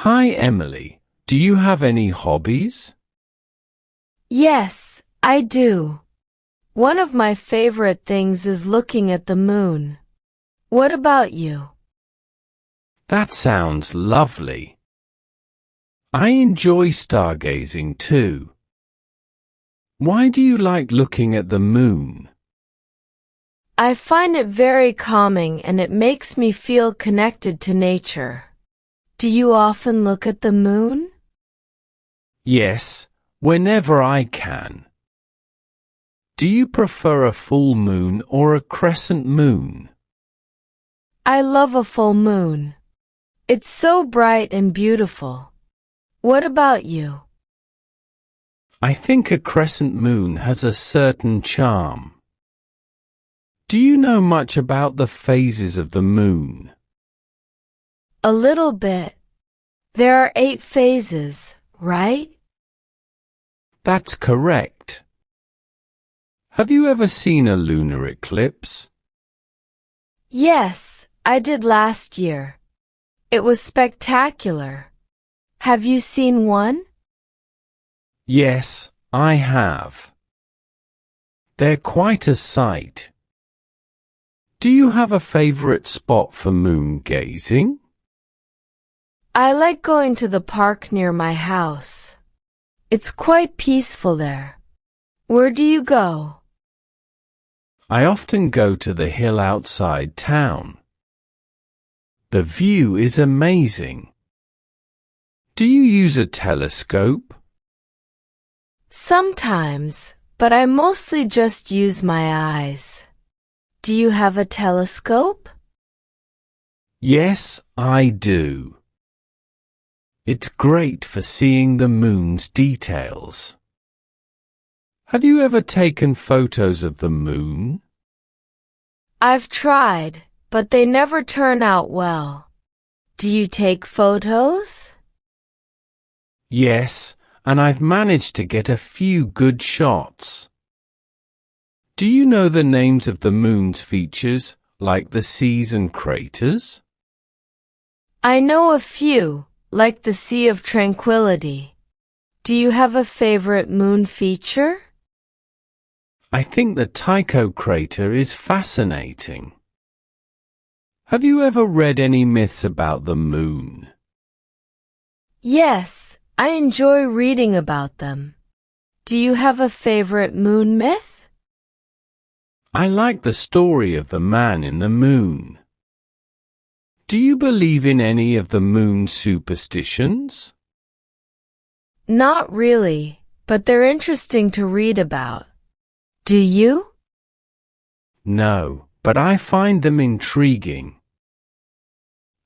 Hi, Emily. Do you have any hobbies? Yes, I do. One of my favorite things is looking at the moon. What about you? That sounds lovely. I enjoy stargazing too. Why do you like looking at the moon? I find it very calming and it makes me feel connected to nature. Do you often look at the moon? Yes, whenever I can. Do you prefer a full moon or a crescent moon? I love a full moon. It's so bright and beautiful. What about you? I think a crescent moon has a certain charm. Do you know much about the phases of the moon? A little bit. There are 8 phases, right? That's correct. Have you ever seen a lunar eclipse? Yes, I did last year. It was spectacular. Have you seen one? Yes, I have. They're quite a sight. Do you have a favorite spot for moon gazing? I like going to the park near my house. It's quite peaceful there. Where do you go? I often go to the hill outside town. The view is amazing. Do you use a telescope? Sometimes, but I mostly just use my eyes. Do you have a telescope? Yes, I do. It's great for seeing the moon's details. Have you ever taken photos of the moon? I've tried, but they never turn out well. Do you take photos? Yes, and I've managed to get a few good shots. Do you know the names of the moon's features, like the seas and craters? I know a few, like the Sea of Tranquility. Do you have a favorite moon feature? I think the Tycho crater is fascinating. Have you ever read any myths about the moon? Yes, I enjoy reading about them. Do you have a favorite moon myth? I like the story of the man in the moon. Do you believe in any of the moon's superstitions? Not really, but they're interesting to read about. Do you? No, but I find them intriguing.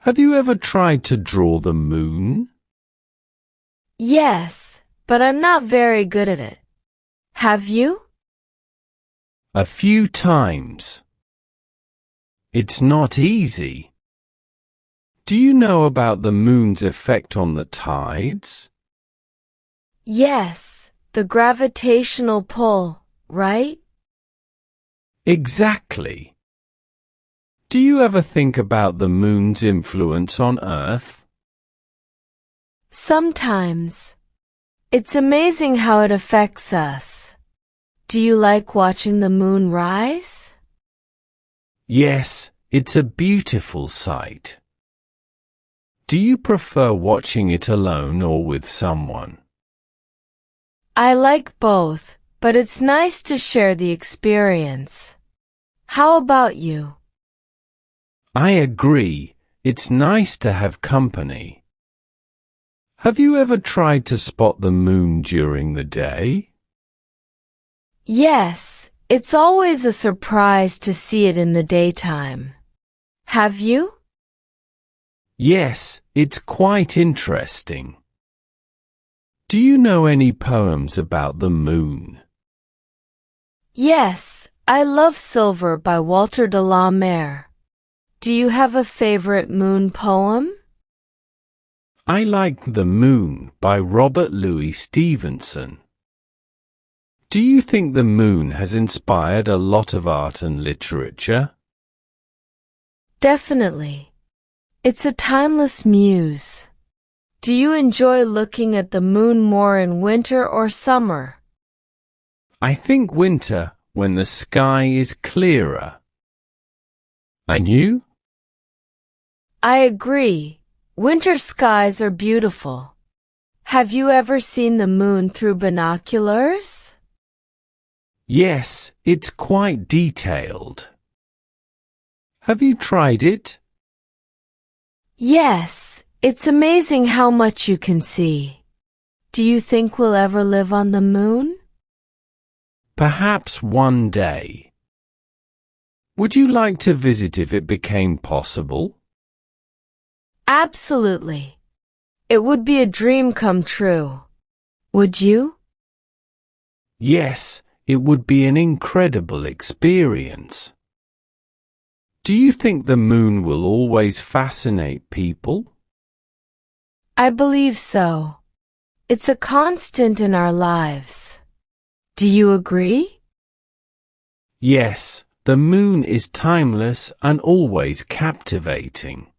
Have you ever tried to draw the moon? Yes, but I'm not very good at it. Have you? A few times. It's not easy. Do you know about the moon's effect on the tides? Yes, the gravitational pull, right? Exactly. Do you ever think about the moon's influence on Earth? Sometimes. It's amazing how it affects us. Do you like watching the moon rise? Yes, it's a beautiful sight. Do you prefer watching it alone or with someone? I like both, but it's nice to share the experience. How about you? I agree. It's nice to have company. Have you ever tried to spot the moon during the day? Yes, it's always a surprise to see it in the daytime. Have you? Yes, it's quite interesting. Do you know any poems about the moon? Yes, I love Silver by Walter de la Mare. Do you have a favorite moon poem? I like The Moon by Robert Louis Stevenson. Do you think the moon has inspired a lot of art and literature? Definitely. It's a timeless muse. Do you enjoy looking at the moon more in winter or summer? I think winter, when the sky is clearer. And you? I agree. Winter skies are beautiful. Have you ever seen the moon through binoculars? Yes, it's quite detailed. Have you tried it? Yes, it's amazing how much you can see. Do you think we'll ever live on the moon? Perhaps one day. Would you like to visit if it became possible? Absolutely. It would be a dream come true. Would you? Yes, it would be an incredible experience. Do you think the moon will always fascinate people? I believe so. It's a constant in our lives. Do you agree? Yes, the moon is timeless and always captivating.